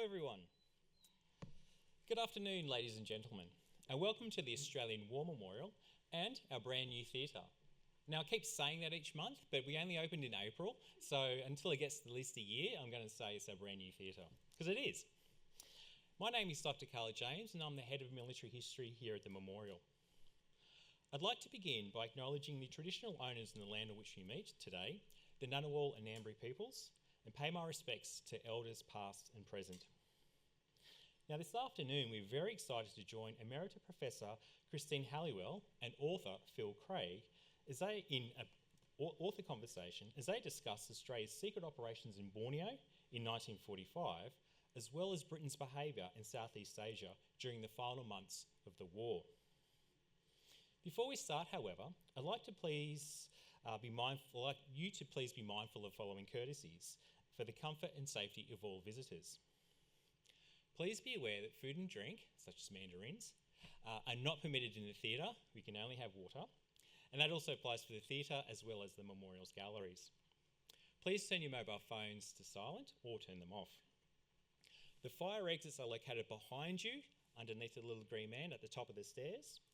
everyone. Good afternoon, ladies and gentlemen, and welcome to the Australian War Memorial and our brand new theatre. Now, I keep saying that each month, but we only opened in April, so until it gets to at least a year, I'm going to say it's our brand new theatre, because it is. My name is Dr. Carla James, and I'm the Head of Military History here at the Memorial. I'd like to begin by acknowledging the traditional owners in the land on which we meet today, the Ngunnawal and Ngambri peoples, and pay my respects to elders past and present. Now, this afternoon, we're very excited to join Emerita Professor Christine Helliwell and author Phil Craig in an author conversation as they discuss Australia's secret operations in Borneo in 1945, as well as Britain's behaviour in Southeast Asia during the final months of the war. Before we start, however, I'd like you to please be mindful of following courtesies for the comfort and safety of all visitors. Please be aware that food and drink, such as mandarins, are not permitted in the theatre. We can only have water. And that also applies for the theatre as well as the memorial's galleries. Please turn your mobile phones to silent or turn them off. The fire exits are located behind you, underneath the little green man at the top of the stairs.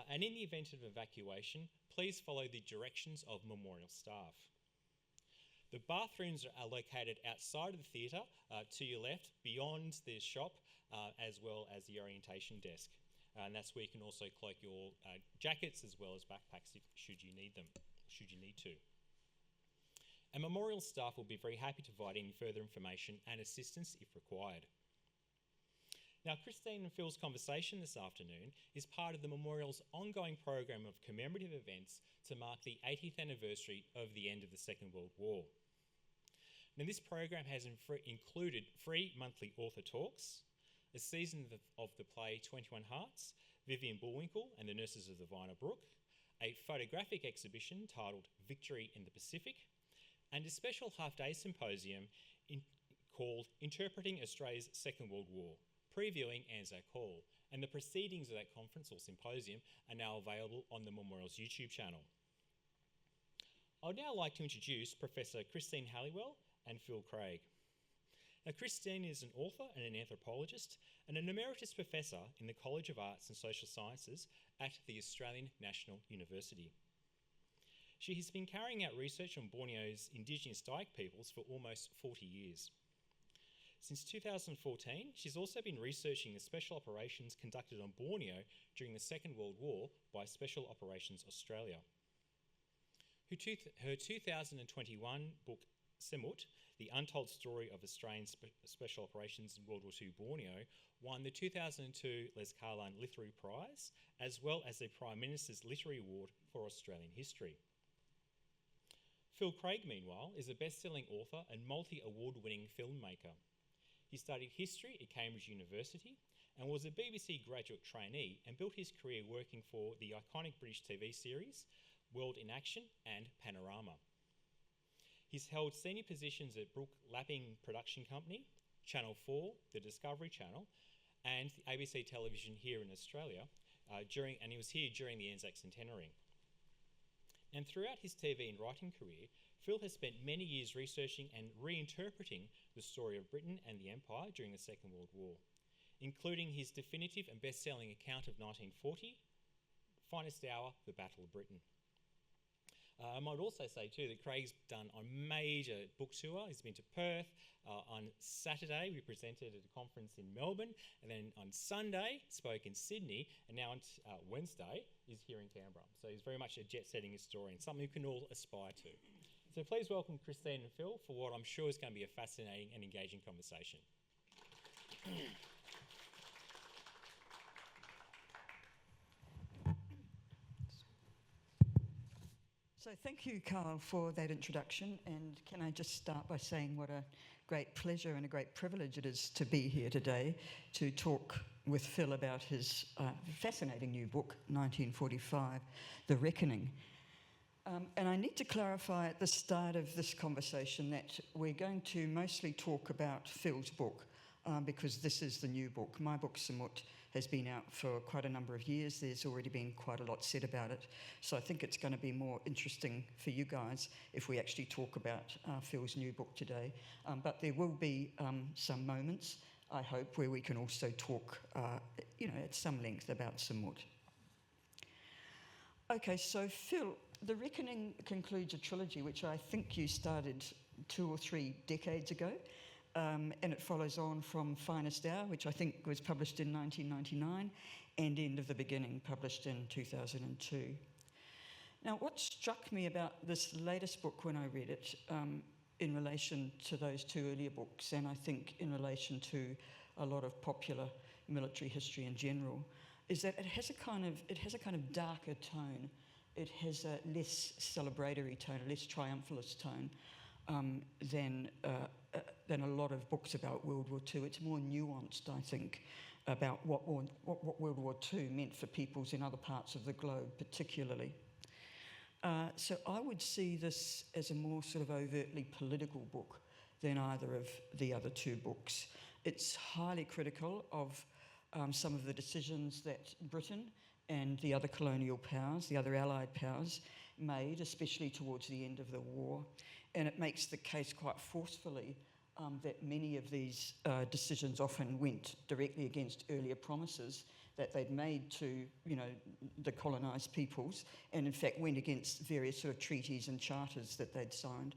And in the event of evacuation, please follow the directions of memorial staff. The bathrooms are located outside of the theatre, to your left, beyond the shop, as well as the orientation desk. And that's where you can also cloak your jackets as well as backpacks should you need to. And memorial staff will be very happy to provide any further information and assistance if required. Now, Christine and Phil's conversation this afternoon is part of the Memorial's ongoing program of commemorative events to mark the 80th anniversary of the end of the Second World War. Now, this program has included free monthly author talks, a season of the play 21 Hearts, Vivian Bullwinkle and the Nurses of the Viner Brook, a photographic exhibition titled Victory in the Pacific, and a special half-day symposium called Interpreting Australia's Second World War, previewing Anzac Hall, and the proceedings of that conference or symposium are now available on the Memorial's YouTube channel. I would now like to introduce Professor Christine Helliwell and Phil Craig. Now, Christine is an author and an anthropologist and an emeritus professor in the College of Arts and Social Sciences at the Australian National University. She has been carrying out research on Borneo's Indigenous Dayak peoples for almost 40 years. Since 2014, she's also been researching the special operations conducted on Borneo during the Second World War by Special Operations Australia. Her 2021 book, Semut, The Untold Story of Australian Special Operations in World War II Borneo, won the 2002 Les Carlin Literary Prize, as well as the Prime Minister's Literary Award for Australian History. Phil Craig, meanwhile, is a best-selling author and multi-award-winning filmmaker. He studied history at Cambridge University and was a BBC graduate trainee and built his career working for the iconic British TV series World in Action and Panorama. He's held senior positions at Brook Lapping Production Company, Channel 4, the Discovery Channel, and the ABC Television here in Australia, and he was here during the Anzac Centenary. And throughout his TV and writing career, Phil has spent many years researching and reinterpreting the story of Britain and the Empire during the Second World War, including his definitive and best-selling account of 1940, Finest Hour, The Battle of Britain. I might also say too that Craig's done a major book tour. He's been to Perth. On Saturday we presented at a conference in Melbourne, and then on Sunday spoke in Sydney, and now on Wednesday is here in Canberra. So he's very much a jet-setting historian, something we can all aspire to. So please welcome Christine and Phil for what I'm sure is going to be a fascinating and engaging conversation. So thank you, Carl, for that introduction. And can I just start by saying what a great pleasure and a great privilege it is to be here today to talk with Phil about his fascinating new book, 1945, The Reckoning. And I need to clarify at the start of this conversation that we're going to mostly talk about Phil's book, because this is the new book. My book, Semut, has been out for quite a number of years. There's already been quite a lot said about it. So I think it's going to be more interesting for you guys if we actually talk about Phil's new book today. But there will be some moments I hope, where we can also talk, at some length about Semut. Okay, so Phil, The Reckoning concludes a trilogy which I think you started 2 or 3 decades ago, and it follows on from Finest Hour, which I think was published in 1999, and End of the Beginning, published in 2002. Now, what struck me about this latest book when I read it, in relation to those 2 earlier books, and I think in relation to a lot of popular military history in general, is that it has a kind of darker tone. It has a less celebratory tone, a less triumphalist tone than a lot of books about World War II. It's more nuanced, I think, about what World War II meant for peoples in other parts of the globe, particularly. So I would see this as a more sort of overtly political book than either of the other 2 books. It's highly critical of some of the decisions that Britain and the other colonial powers, the other allied powers, made, especially towards the end of the war. And it makes the case quite forcefully that many of these decisions often went directly against earlier promises that they'd made to, the colonised peoples, and in fact went against various sort of treaties and charters that they'd signed.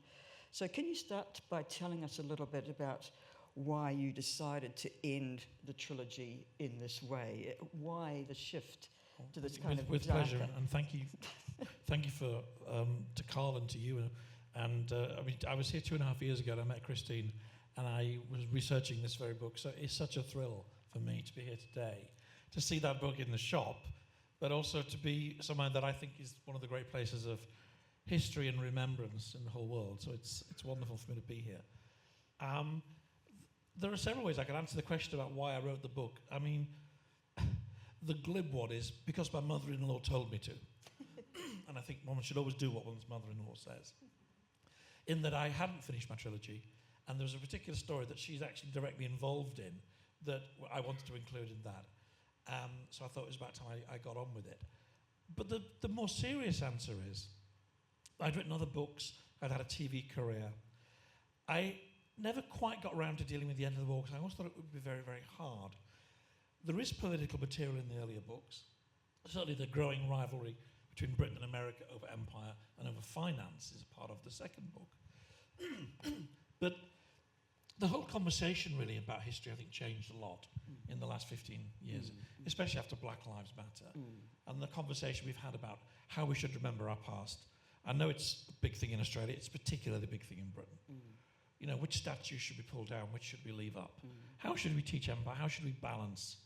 So can you start by telling us a little bit about why you decided to end the trilogy in this way? Why the shift to this kind of with darker... pleasure, and thank you for to Carl and to you. And I was here 2.5 years ago, and I met Christine, and I was researching this very book. So it's such a thrill for me to be here today, to see that book in the shop, but also to be somewhere that I think is one of the great places of history and remembrance in the whole world. So it's wonderful for me to be here. There are several ways I can answer the question about why I wrote the book. I mean, the glib one is because my mother-in-law told me to. And I think one should always do what one's mother-in-law says. In that I hadn't finished my trilogy, and there was a particular story that she's actually directly involved in that I wanted to include in that. So I thought it was about time I got on with it. But the more serious answer is, I'd written other books, I'd had a TV career. I never quite got around to dealing with the end of the war because I always thought it would be very, very hard. There is political material in the earlier books. Certainly the growing rivalry between Britain and America over empire and over finance is part of the second book. But the whole conversation really about history, I think, changed a lot in the last 15 years, especially after Black Lives Matter. And the conversation we've had about how we should remember our past. I know it's a big thing in Australia, it's particularly a big thing in Britain. Which statues should be pulled down, which should we leave up? How should we teach empire? How should we balance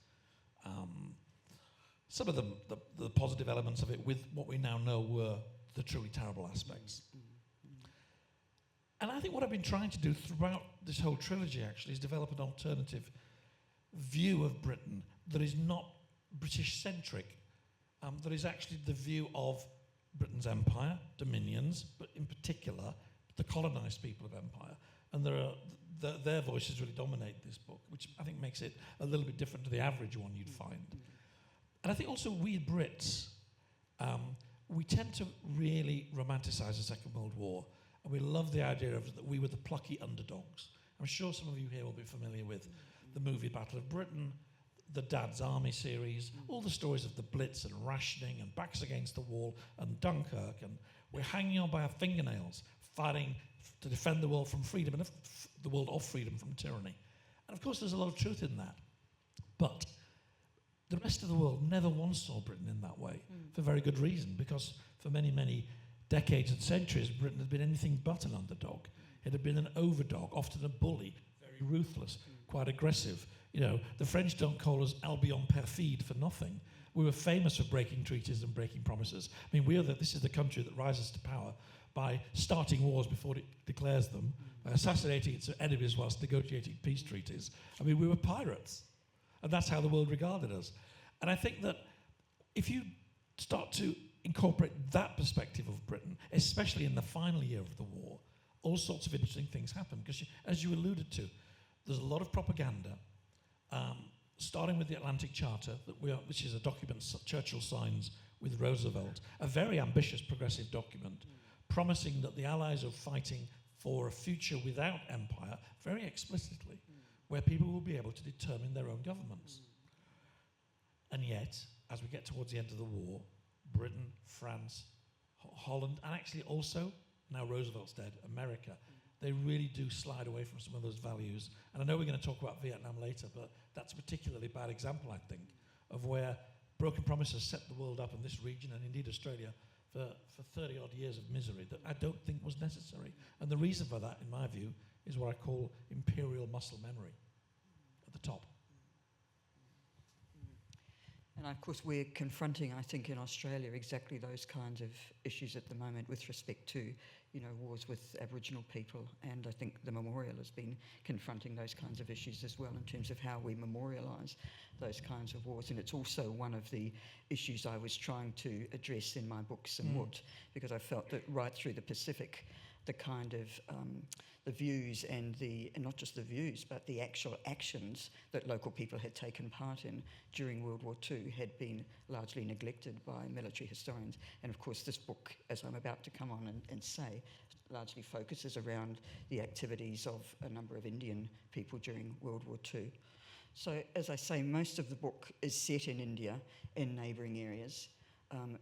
some of the positive elements of it with what we now know were the truly terrible aspects? And I think what I've been trying to do throughout this whole trilogy actually is develop an alternative view of Britain that is not British-centric, that is actually the view of Britain's empire, dominions, but in particular the colonised people of empire. And their voices really dominate this book, which I think makes it a little bit different to the average one you'd find. And I think also we Brits, we tend to really romanticise the Second World War, and we love the idea of that we were the plucky underdogs. I'm sure some of you here will be familiar with the movie Battle of Britain, the Dad's Army series, all the stories of the Blitz and rationing and backs against the wall and Dunkirk, and we're hanging on by our fingernails, fighting to defend the world from freedom, and the world of freedom from tyranny. And of course there's a lot of truth in that. But the rest of the world never once saw Britain in that way, for very good reason, because for many, many decades and centuries, Britain had been anything but an underdog. It had been an overdog, often a bully, very ruthless, quite aggressive. The French don't call us Albion perfide for nothing. We were famous for breaking treaties and breaking promises. I mean, this is the country that rises to power by starting wars before it declares them, by assassinating its enemies whilst negotiating peace treaties. I mean, we were pirates. And that's how the world regarded us. And I think that if you start to incorporate that perspective of Britain, especially in the final year of the war, all sorts of interesting things happen. Because as you alluded to, there's a lot of propaganda, starting with the Atlantic Charter, which is a document Churchill signs with Roosevelt, a very ambitious progressive document, promising that the Allies are fighting for a future without empire, very explicitly, where people will be able to determine their own governments. And yet, as we get towards the end of the war, Britain, France, Holland, and actually also, now Roosevelt's dead, America, they really do slide away from some of those values. And I know we're going to talk about Vietnam later, but that's a particularly bad example, I think, of where broken promises set the world up in this region and indeed Australia for 30 odd years of misery that I don't think was necessary. And the reason for that, in my view, is what I call imperial muscle memory at the top. And of course, we're confronting, I think, in Australia exactly those kinds of issues at the moment with respect to, wars with Aboriginal people. And I think the memorial has been confronting those kinds of issues as well in terms of how we memorialise those kinds of wars. And it's also one of the issues I was trying to address in my book, Semut, because I felt that right through the Pacific, the kind of the views and not just the views, but the actual actions that local people had taken part in during World War II had been largely neglected by military historians. And of course, this book, as I'm about to come on and say, largely focuses around the activities of a number of Indian people during World War II. So, as I say, most of the book is set in India and neighbouring areas.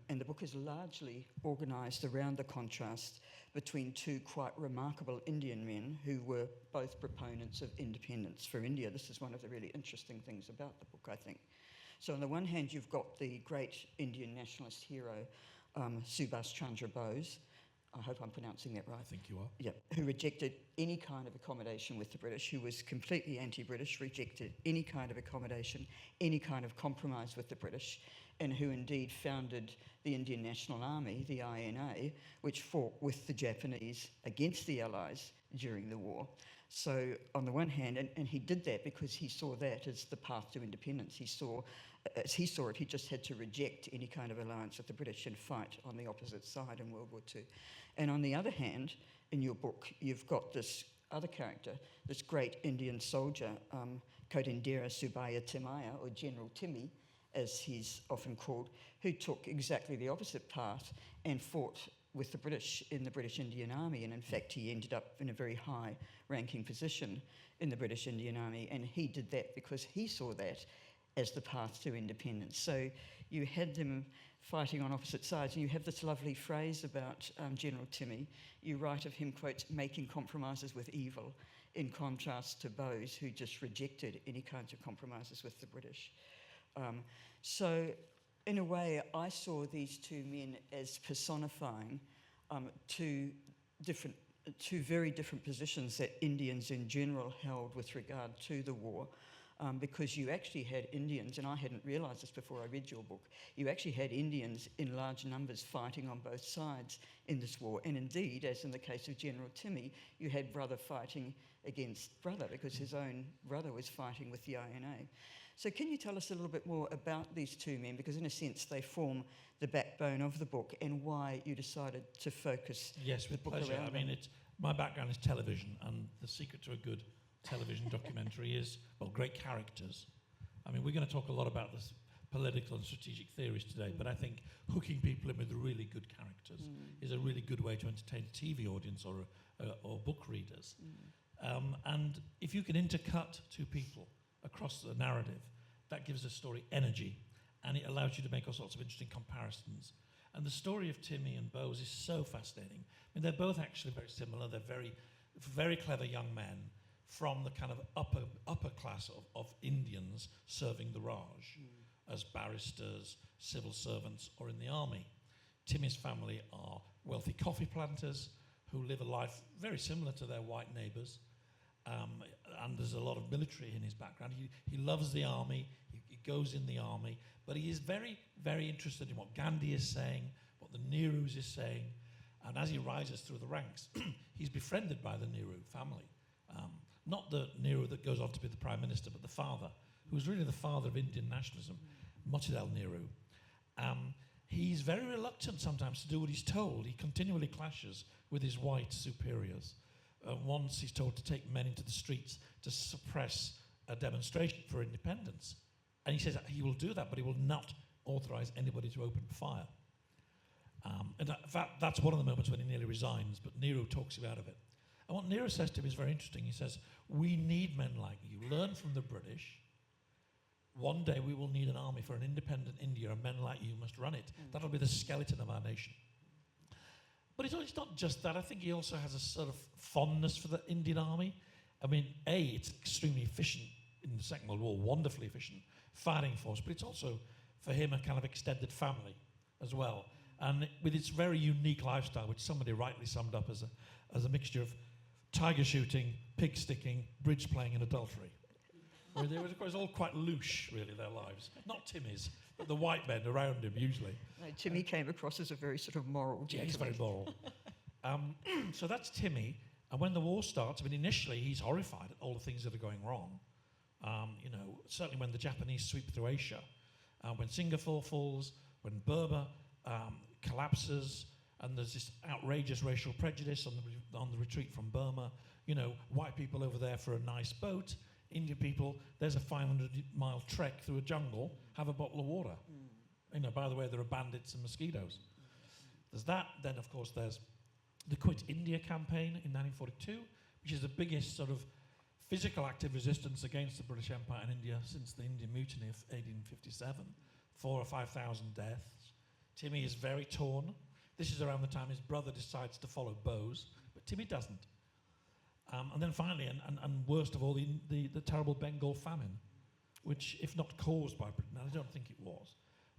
And the book is largely organised around the contrast between two quite remarkable Indian men who were both proponents of independence for India. This is one of the really interesting things about the book, I think. So on the one hand, you've got the great Indian nationalist hero, Subhas Chandra Bose. I hope I'm pronouncing that right. I think you are. Yeah, who rejected any kind of accommodation with the British, who was completely anti-British, rejected any kind of accommodation, any kind of compromise with the British, and who indeed founded the Indian National Army, the INA, which fought with the Japanese against the Allies during the war. So on the one hand, and he did that because he saw that as the path to independence. As he saw it, he just had to reject any kind of alliance with the British and fight on the opposite side in World War II. And on the other hand, in your book, you've got this other character, this great Indian soldier, Kotindera Subaya Timaya, or General Timmy, as he's often called, who took exactly the opposite path and fought with the British in the British Indian Army. And in fact, he ended up in a very high-ranking position in the British Indian Army. And he did that because he saw that as the path to independence. So you had them fighting on opposite sides. And you have this lovely phrase about General Timmy. You write of him, quote, making compromises with evil, in contrast to Bose, who just rejected any kinds of compromises with the British. So, in a way, I saw these two men as personifying two very different positions that Indians in general held with regard to the war. Because you actually had Indians, and I hadn't realised this before I read your book, you actually had Indians in large numbers fighting on both sides in this war. And indeed, as in the case of General Timmy, you had brother fighting against brother because his own brother was fighting with the INA. So can you tell us a little bit more about these two men? Because in a sense, they form the backbone of the book and why you decided to focus yes, with the book pleasure. around I mean, them. my background is television, and the secret to a good television documentary is, well, great characters. I mean, we're going to talk a lot about this political and strategic theories today, but I think hooking people in with really good characters is a really good way to entertain a TV audience or book readers. And if you can intercut two people across the narrative, that gives the story energy, and it allows you to make all sorts of interesting comparisons. And the story of Timmy and Bose is so fascinating. I mean, they're both actually very similar. They're very, very clever young men from the kind of upper class of Indians serving the Raj as barristers, civil servants, or in the army. Timmy's family are wealthy coffee planters who live a life very similar to their white neighbours. And there's a lot of military in his background. He loves the army, he goes in the army, but he is very, very interested in what Gandhi is saying, what the Nehrus is saying, and as he rises through the ranks, he's befriended by the Nehru family. Not the Nehru that goes on to be the Prime Minister, but the father, who was really the father of Indian nationalism, Motilal Nehru. He's very reluctant sometimes to do what he's told. He continually clashes with his white superiors. Once he's told to take men into the streets to suppress a demonstration for independence. And he says that he will do that, but he will not authorise anybody to open fire. And in fact, that's one of the moments when he nearly resigns, but Nehru talks him out of it. And what Nehru says to him is very interesting. He says, we need men like you. Learn from the British. One day we will need an army for an independent India, and men like you must run it. That'll be the skeleton of our nation. But it's not just that. I think he also has a sort of fondness for the Indian army. I mean, it's extremely efficient in the Second World War, wonderfully efficient fighting force, but it's also, for him, a kind of extended family as well. And with its very unique lifestyle, which somebody rightly summed up as a mixture of tiger shooting, pig sticking, bridge playing, and adultery. Where they were, of course, all quite louche, really, their lives. Not Timmy's, but the white men around him, usually. No, Timmy came across as a very sort of moral gentleman. Yeah, he's very moral. So that's Timmy. And when the war starts, I mean, initially he's horrified at all the things that are going wrong. Certainly when the Japanese sweep through Asia, when Singapore falls, when Burma collapses, and there's this outrageous racial prejudice on the retreat from Burma. White people over there for a nice boat. Indian people, there's a 500-mile trek through a jungle, have a bottle of water. By the way, there are bandits and mosquitoes. There's that. Then, of course, there's the Quit India campaign in 1942, which is the biggest sort of physical active resistance against the British Empire in India since the Indian Mutiny of 1857. 4,000 or 5,000 deaths. Timmy is very torn. This is around the time his brother decides to follow Bose, but Timmy doesn't. And then finally, and worst of all, the terrible Bengal famine, which, if not caused by Britain, and I don't think it was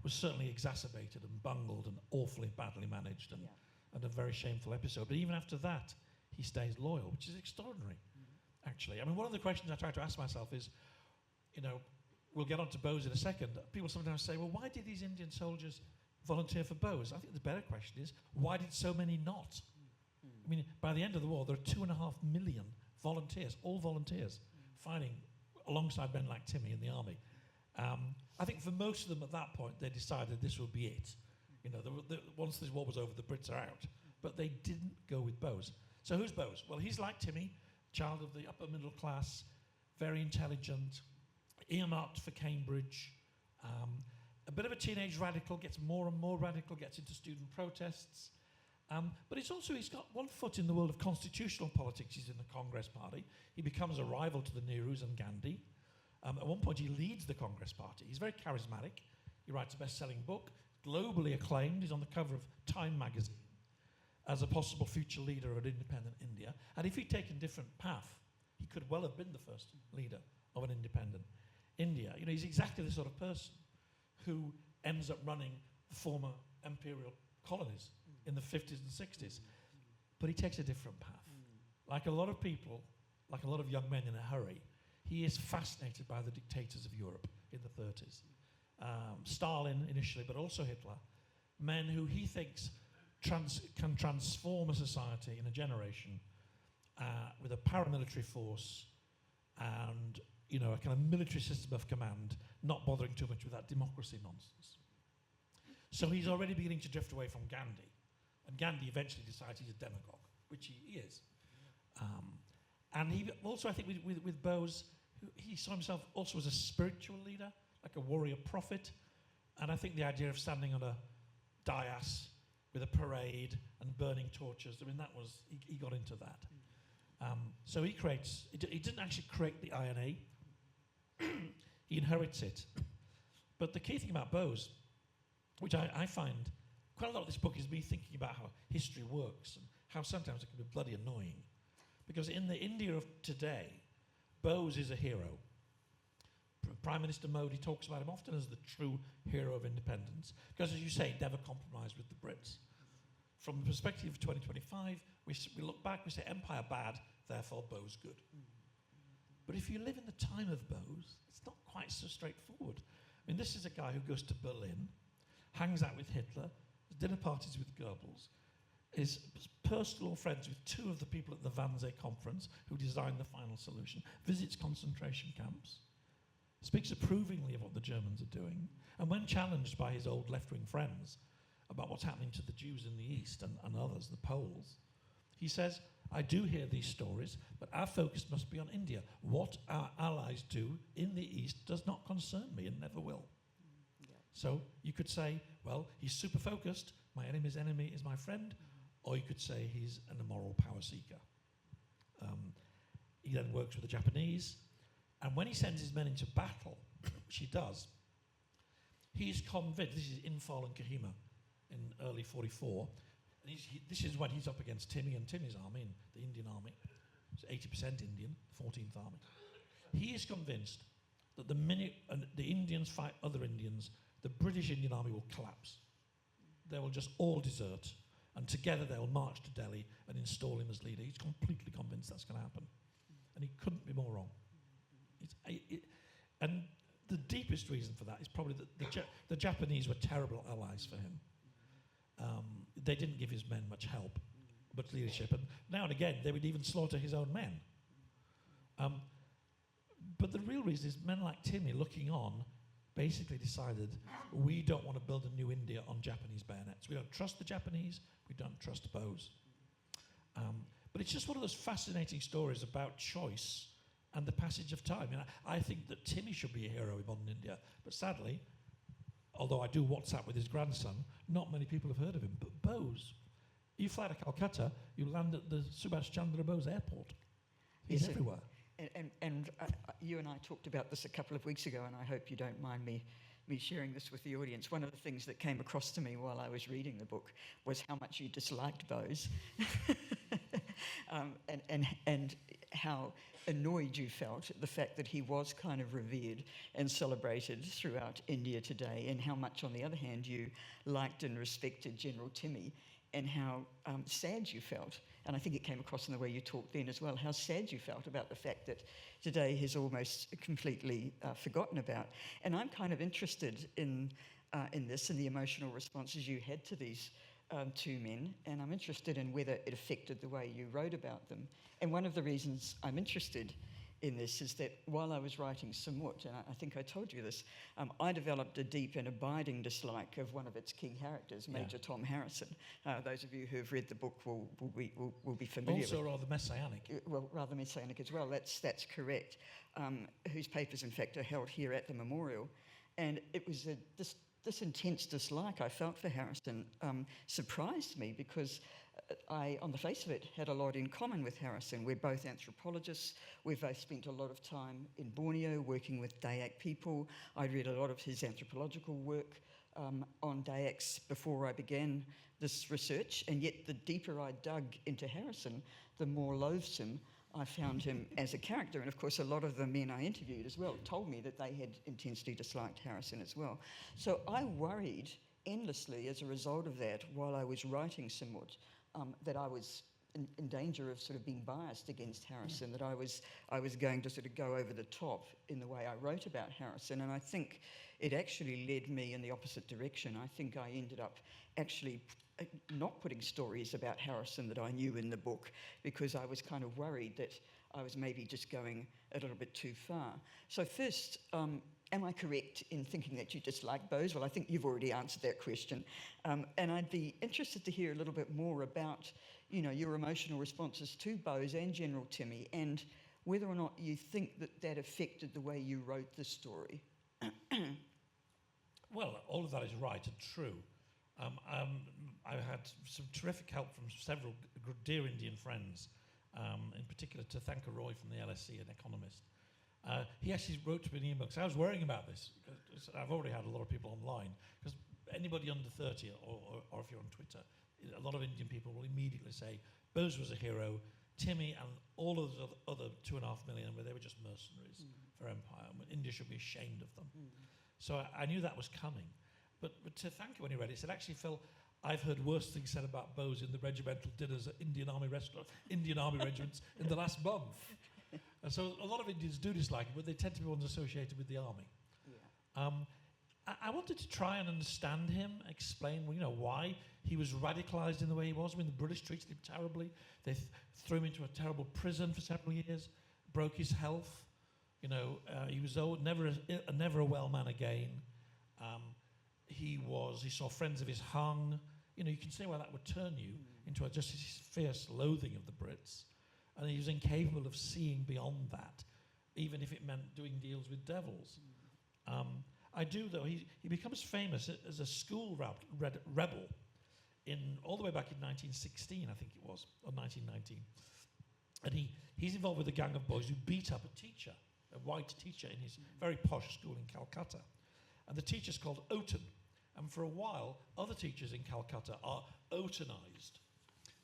certainly exacerbated and bungled and awfully badly managed and a very shameful episode. But even after that, he stays loyal, which is extraordinary, actually. I mean, one of the questions I try to ask myself is, we'll get on to Bose in a second. People sometimes say, well, why did these Indian soldiers volunteer for Bose? I think the better question is, why did so many not? I mean, by the end of the war, there are 2.5 million volunteers, all volunteers, fighting alongside men like Timmy in the army. I think for most of them at that point, they decided this would be it. Once this war was over, the Brits are out. But they didn't go with Bose. So who's Bose? Well, he's like Timmy, child of the upper middle class, very intelligent, earmarked for Cambridge, a bit of a teenage radical, gets more and more radical, gets into student protests. But he's got one foot in the world of constitutional politics. He's in the Congress Party. He becomes a rival to the Nehrus and Gandhi. At one point, he leads the Congress Party. He's very charismatic. He writes a best-selling book, globally acclaimed. He's on the cover of Time magazine as a possible future leader of an independent India. And if he'd taken a different path, he could well have been the first leader of an independent India. He's exactly the sort of person who ends up running the former imperial colonies in the 50s and 60s. But he takes a different path. Like a lot of people, like a lot of young men in a hurry, he is fascinated by the dictators of Europe in the 30s. Stalin initially, but also Hitler. Men who he thinks can transform a society in a generation with a paramilitary force and a kind of military system of command, not bothering too much with that democracy nonsense. So he's already beginning to drift away from Gandhi. And Gandhi eventually decides he's a demagogue, which he is. And he also, I think, with Bose, he saw himself also as a spiritual leader, like a warrior prophet. And I think the idea of standing on a dais with a parade and burning torches, I mean, he got into that. So he didn't actually create the INA. He inherits it. But the key thing about Bose, which I find quite a lot of this book is me thinking about how history works and how sometimes it can be bloody annoying. Because in the India of today, Bose is a hero. Prime Minister Modi talks about him often as the true hero of independence. Because, as you say, never compromised with the Brits. From the perspective of 2025, we look back, we say empire bad, therefore Bose good. But if you live in the time of Bose, it's not quite so straightforward. I mean, this is a guy who goes to Berlin, hangs out with Hitler, has dinner parties with Goebbels, is personal friends with two of the people at the Wannsee conference who designed the final solution, visits concentration camps, speaks approvingly of what the Germans are doing, and when challenged by his old left-wing friends about what's happening to the Jews in the East and others, the Poles, he says, I do hear these stories, but our focus must be on India. What our allies do in the East does not concern me and never will. So you could say, well, he's super focused, my enemy's enemy is my friend, or you could say he's an immoral power seeker. He then works with the Japanese, and when he sends his men into battle, which he does, he's convinced, this is in Fall and Kohima in early 44, and this is when he's up against Timmy and Timmy's army, the Indian army. It's 80% Indian, 14th Army. He is convinced that the minute the Indians fight other Indians, the British Indian Army will collapse. They will just all desert, and together they will march to Delhi and install him as leader. He's completely convinced that's going to happen. And he couldn't be more wrong. And the deepest reason for that is probably that the Japanese were terrible allies for him. They didn't give his men much help, much leadership, and now and again they would even slaughter his own men. But the real reason is men like Timmy, looking on, basically decided, we don't want to build a new India on Japanese bayonets. We don't trust the Japanese, we don't trust Bose. But it's just one of those fascinating stories about choice and the passage of time. I think that Timmy should be a hero in modern India, but sadly, although I do WhatsApp with his grandson, not many people have heard of him. But Bose, you fly to Calcutta, you land at the Subhas Chandra Bose airport. He's everywhere. And you and I talked about this a couple of weeks ago, and I hope you don't mind me sharing this with the audience. One of the things that came across to me while I was reading the book was how much you disliked Bose, and how annoyed you felt at the fact that he was kind of revered and celebrated throughout India today, and how much, on the other hand, you liked and respected General Timmy, and how sad you felt, and I think it came across in the way you talked then as well, how sad you felt about the fact that today he's almost completely forgotten about. And I'm kind of interested in this and the emotional responses you had to these two men, and I'm interested in whether it affected the way you wrote about them. And one of the reasons I'm interested in this is that while I was writing Semut, and I think I told you this, I developed a deep and abiding dislike of one of its key characters, Major Tom Harrison. Those of you who have read the book will be familiar also with. rather messianic. Well, rather messianic as well, that's correct, whose papers, in fact, are held here at the memorial. And it was this intense dislike I felt for Harrison surprised me, because I, on the face of it, had a lot in common with Harrison. We're both anthropologists. We've both spent a lot of time in Borneo working with Dayak people. I read a lot of his anthropological work on Dayaks before I began this research, and yet the deeper I dug into Harrison, the more loathsome I found him as a character. And of course, a lot of the men I interviewed as well told me that they had intensely disliked Harrison as well. So I worried endlessly as a result of that while I was writing Semut, that I was in danger of sort of being biased against Harrison, that I was going to sort of go over the top in the way I wrote about Harrison. And I think it actually led me in the opposite direction. I think I ended up actually not putting stories about Harrison that I knew in the book, because I was kind of worried that I was maybe just going a little bit too far. So first, am I correct in thinking that you dislike Bose? Well, I think you've already answered that question. And I'd be interested to hear a little bit more about, your emotional responses to Bose and General Timmy, and whether or not you think that affected the way you wrote the story. Well, all of that is right and true. I had some terrific help from several dear Indian friends, in particular Tirthankar Roy from the LSE, an economist. He actually wrote to me an email, because I was worrying about this, because I've already had a lot of people online, because anybody under 30, or if you're on Twitter, a lot of Indian people will immediately say, Bose was a hero, Timmy and all of the other 2.5 million, they were just mercenaries for empire, and India should be ashamed of them. So I knew that was coming. But Tirthankar, when he read it, said, actually, Phil, I've heard worse things said about Bose in the regimental dinners at Indian Army regiments in the last month. And so a lot of Indians do dislike it, but they tend to be ones associated with the army. Yeah. I wanted to try and understand him, explain, why he was radicalised in the way he was. I mean, the British treated him terribly. They threw him into a terrible prison for several years, broke his health. He was never a well man again. He saw friends of his hung. You can see why that would turn you into just this fierce loathing of the Brits. And he was incapable of seeing beyond that, even if it meant doing deals with devils. I do, though, he becomes famous as a school rebel all the way back in 1916, I think it was, or 1919. And he He's involved with a gang of boys who beat up a teacher, a white teacher in his very posh school in Calcutta. And the teacher's called Otan. And for a while, other teachers in Calcutta are Otanized,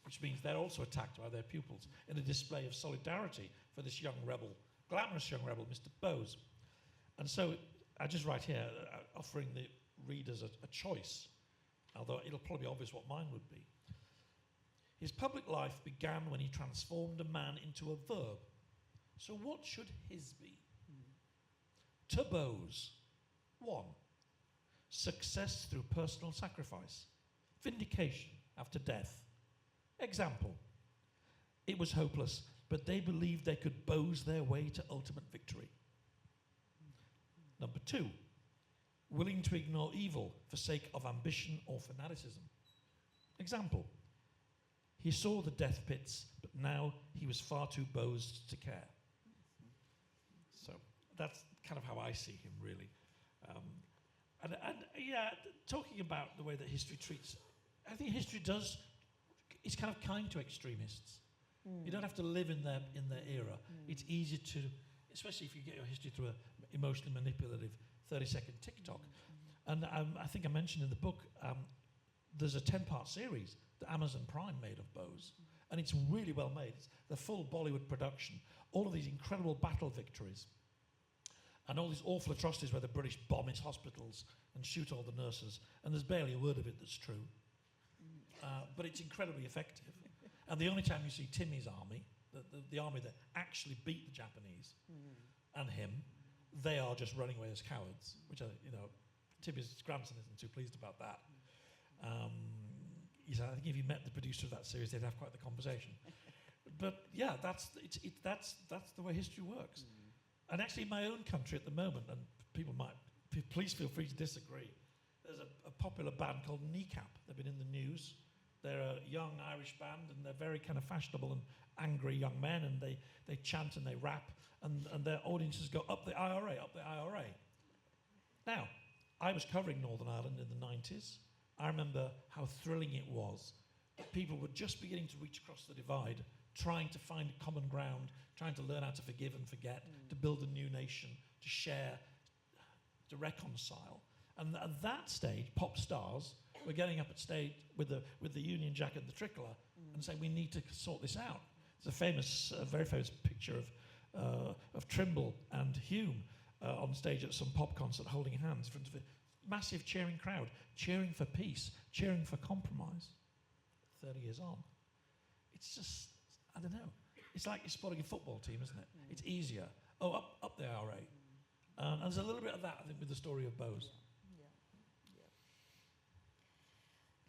which means they're also attacked by their pupils in a display of solidarity for this young rebel, glamorous young rebel, Mr. Bose. And so I just write here, offering the readers a choice, although it'll probably be obvious what mine would be. His public life began when he transformed a man into a verb. So what should his be? To Bose, 1. Success through personal sacrifice. Vindication after death. Example. It was hopeless, but they believed they could Bose their way to ultimate victory. Number 2. Willing to ignore evil for sake of ambition or fanaticism. Example. He saw the death pits, but now he was far too Bosed to care. So that's kind of how I see him, really. And yeah, talking about the way that history treats, I think history it's kind of kind to extremists. You don't have to live in their era. It's easy to, especially if you get your history through an emotionally manipulative 30-second TikTok. And I think I mentioned in the book, there's a 10-part series that Amazon Prime made of Bose. And it's really well made. It's the full Bollywood production. All of these incredible battle victories. And all these awful atrocities where the British bomb his hospitals and shoot all the nurses. And there's barely a word of it that's true. But it's incredibly effective. And the only time you see Timmy's army, the army that actually beat the Japanese and him, they are just running away as cowards, which are, Timmy's grandson isn't too pleased about that. I think if you met the producer of that series, they'd have quite the conversation. But yeah, that's the way history works. And actually, in my own country at the moment, and please feel free to disagree. There's a popular band called Kneecap. They've been in the news. They're a young Irish band, and they're very kind of fashionable and angry young men, and they chant and they rap, and their audiences go, up the IRA, up the IRA. Now, I was covering Northern Ireland in the 90s. I remember how thrilling it was. People were just beginning to reach across the divide, trying to find common ground, trying to learn how to forgive and forget, to build a new nation, to share, to reconcile. And at that stage, pop stars were getting up at stage with the Union Jack and the tricolour and saying, we need to sort this out. There's a very famous picture of Trimble and Hume on stage at some pop concert holding hands in front of a massive cheering crowd, cheering for peace, cheering for compromise. 30 years on. It's just, I don't know. It's like you're spotting a football team, isn't it? It's easier. Oh, up the IRA. And there's a little bit of that, I think, with the story of Bose.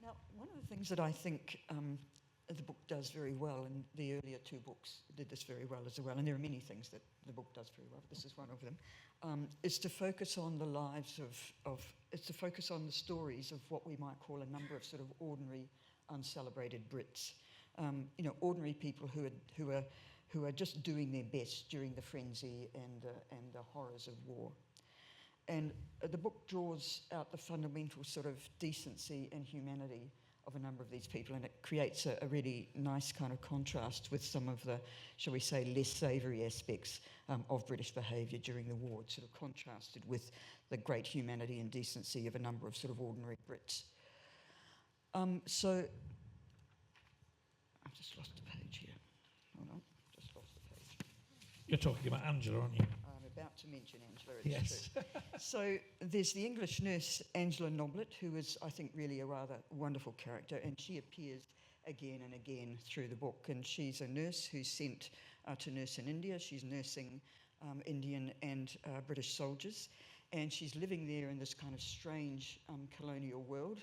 Now, one of the things that I think the book does very well, and the earlier 2 books did this very well as well, and there are many things that the book does very well, but this is one of them, is to focus on the lives it's to focus on the stories of what we might call a number of sort of ordinary, uncelebrated Brits. Ordinary people who are just doing their best during the frenzy and the horrors of war. And the book draws out the fundamental sort of decency and humanity of a number of these people, and it creates a really nice kind of contrast with some of the, shall we say, less savoury aspects of British behaviour during the war. It's sort of contrasted with the great humanity and decency of a number of sort of ordinary Brits. So, I've just lost a page here. Hold on, just lost the page. You're talking about Angela, aren't you? I'm about to mention Angela, it's true. So there's the English nurse, Angela Noblet, who is, I think, really a rather wonderful character, and she appears again and again through the book. And she's a nurse who's sent to nurse in India. She's nursing Indian and British soldiers, and she's living there in this kind of strange colonial world,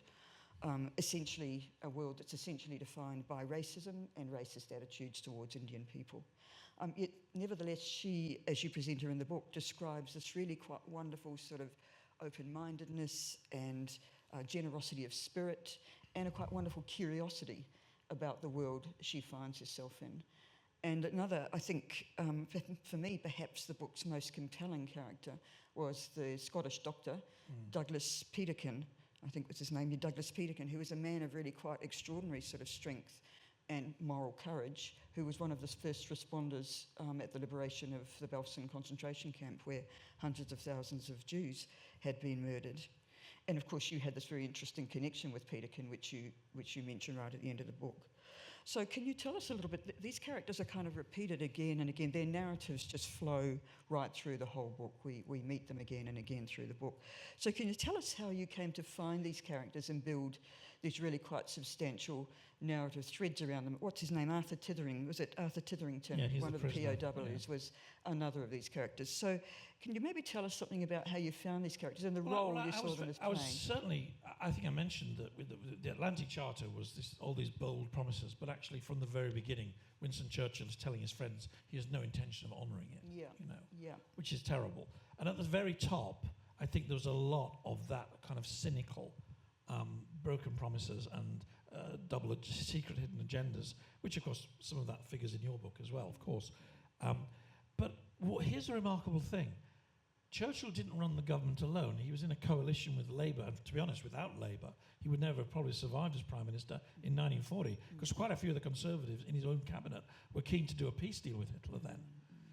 essentially a world that's essentially defined by racism and racist attitudes towards Indian people. Yet, nevertheless, she, as you present her in the book, describes this really quite wonderful sort of open-mindedness and generosity of spirit, and a quite wonderful curiosity about the world she finds herself in. And another, I think, for me, perhaps the book's most compelling character was the Scottish doctor, Douglas Peterkin. I think was his name, Douglas Peterkin, who was a man of really quite extraordinary sort of strength and moral courage, who was one of the first responders at the liberation of the Belsen concentration camp, where hundreds of thousands of Jews had been murdered. And of course, you had this very interesting connection with Peterkin, which you mention right at the end of the book. So can you tell us a little bit, these characters are kind of repeated again and again. Their narratives just flow right through the whole book. We meet them again and again through the book. So can you tell us how you came to find these characters and build these really quite substantial narrative threads around them? What's his name? Arthur Tithering. Was it Arthur Titherington? Yeah, he's one the of the prisoner. POWs was another of these characters. So can you maybe tell us something about how you found these characters and the role you saw them as I was playing? certainly, I think I mentioned that with the Atlantic Charter was all these bold promises, but actually from the very beginning, Winston Churchill is telling his friends he has no intention of honouring it, which is terrible. And at the very top, I think there was a lot of that kind of cynical, broken promises and secret hidden agendas, which of course some of that figures in your book as well, of course. But here's a remarkable thing. Churchill didn't run the government alone. He was in a coalition with Labour, and to be honest, without Labour, he would never have probably survived as Prime Minister in 1940, because quite a few of the Conservatives in his own cabinet were keen to do a peace deal with Hitler then.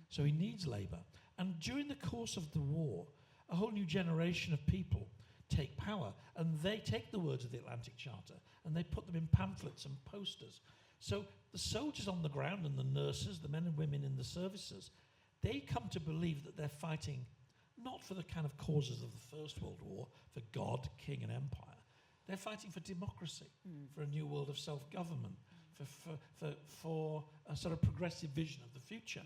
So he needs Labour. And during the course of the war, a whole new generation of people take power, and they take the words of the Atlantic Charter, and they put them in pamphlets and posters. So the soldiers on the ground and the nurses, the men and women in the services, they come to believe that they're fighting not for the kind of causes of the First World War, for God, King and Empire. They're fighting for democracy, for a new world of self-government, for a sort of progressive vision of the future.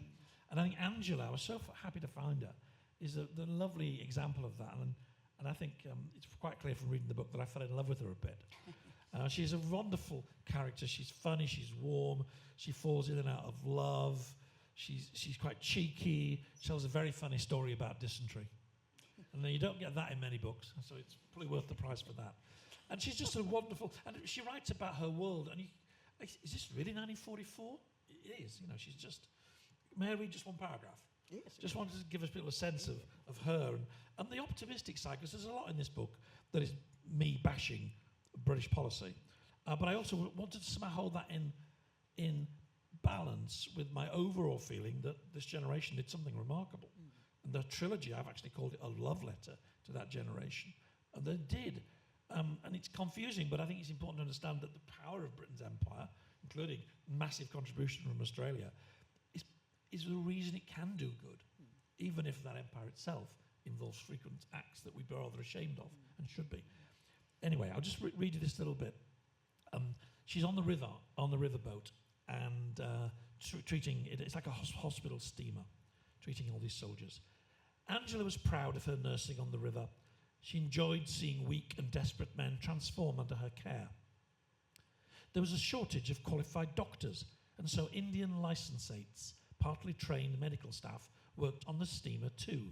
And I think Angela, I was so happy to find her, is the lovely example of that. And I think it's quite clear from reading the book that I fell in love with her a bit. She's a wonderful character. She's funny, she's warm, she falls in and out of love. She's quite cheeky. She tells a very funny story about dysentery. And then you don't get that in many books, so it's probably worth the price for that. And she's just a wonderful, and she writes about her world. And is this really 1944? It is, she's just, may I read just one paragraph? Yes. Just wanted to give us a bit of a sense of her and the optimistic side, because there's a lot in this book that is me bashing British policy. But I also wanted to somehow hold that in balance with my overall feeling that this generation did something remarkable. And the trilogy, I've actually called it a love letter to that generation. And they did. And it's confusing, but I think it's important to understand that the power of Britain's empire, including massive contribution from Australia, is the reason it can do good, even if that empire itself involves frequent acts that we'd be rather ashamed of and should be. Anyway, I'll just read you this little bit. She's on the riverboat, and treating it, it's like a hospital steamer, treating all these soldiers. Angela was proud of her nursing on the river. She enjoyed seeing weak and desperate men transform under her care. There was a shortage of qualified doctors, and so Indian licensates, partly trained medical staff, worked on the steamer too.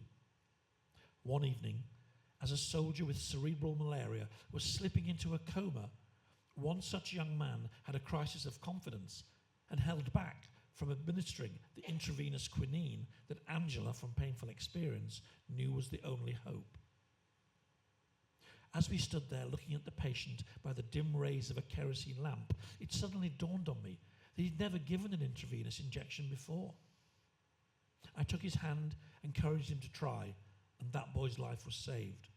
One evening, as a soldier with cerebral malaria was slipping into a coma, one such young man had a crisis of confidence and held back from administering the intravenous quinine that Angela, from painful experience, knew was the only hope. As we stood there looking at the patient by the dim rays of a kerosene lamp, it suddenly dawned on me that he'd never given an intravenous injection before. I took his hand, encouraged him to try, and that boy's life was saved.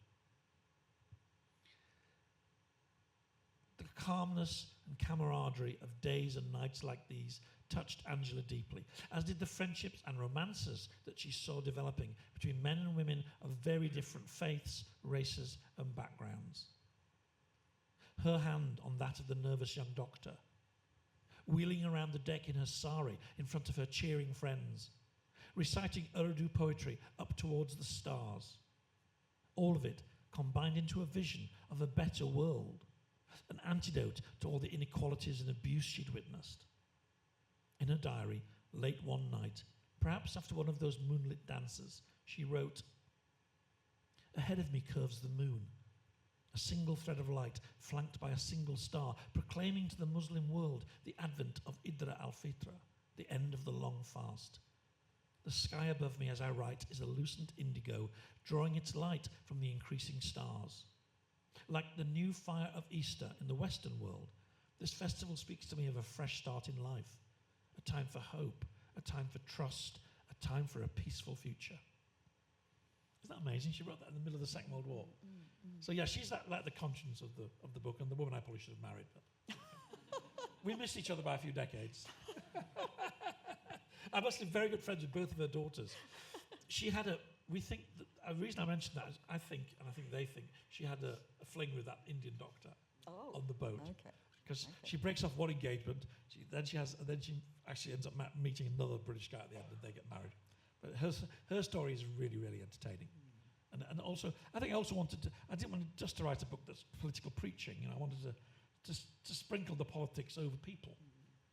The calmness and camaraderie of days and nights like these touched Angela deeply, as did the friendships and romances that she saw developing between men and women of very different faiths, races, and backgrounds. Her hand on that of the nervous young doctor, wheeling around the deck in her sari in front of her cheering friends, reciting Urdu poetry up towards the stars. All of it combined into a vision of a better world, an antidote to all the inequalities and abuse she'd witnessed. In her diary, late one night, perhaps after one of those moonlit dances, she wrote, "Ahead of me curves the moon, a single thread of light flanked by a single star, proclaiming to the Muslim world the advent of Idra al-Fitr, the end of the long fast. The sky above me as I write is a lucent indigo, drawing its light from the increasing stars. Like the new fire of Easter in the Western world, This festival speaks to me of a fresh start in life, a time for hope, a time for trust, a time for a peaceful future. Isn't that amazing? She wrote that in the middle of the Second World War. So yeah, she's like the conscience of the book, and the woman I probably should have married. But we missed each other by a few decades. I must have been very good friends with both of her daughters. She had we think, the reason I mentioned that is I think they think, she had a fling with that Indian doctor on the boat. Okay. Because she breaks off one engagement, then she actually ends up meeting another British guy at the end, and they get married. But her story is really, really entertaining. And also, I think I also I didn't want just to write a book that's political preaching. I wanted to sprinkle the politics over people.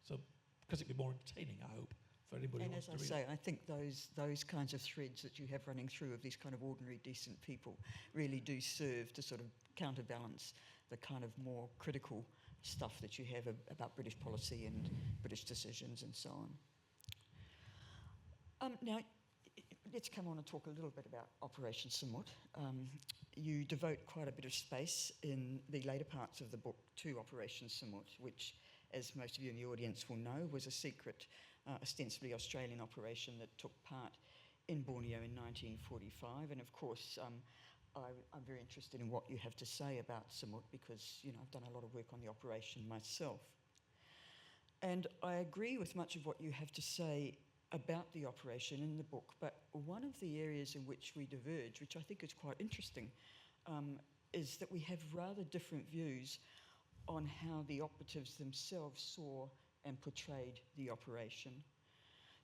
So, because it'd be more entertaining, I hope, for anybody who wants to read it. And as I say, I think those kinds of threads that you have running through of these kind of ordinary, decent people really do serve to sort of counterbalance the kind of more critical stuff that you have about British policy and British decisions and so on. Now, let's come on and talk a little bit about Operation Semut. You devote quite a bit of space in the later parts of the book to Operation Semut, which, as most of you in the audience will know, was a secret, ostensibly Australian operation that took part in Borneo in 1945. And of course, I'm very interested in what you have to say about Semut because, I've done a lot of work on the operation myself. And I agree with much of what you have to say about the operation in the book, but one of the areas in which we diverge, which I think is quite interesting, is that we have rather different views on how the operatives themselves saw and portrayed the operation.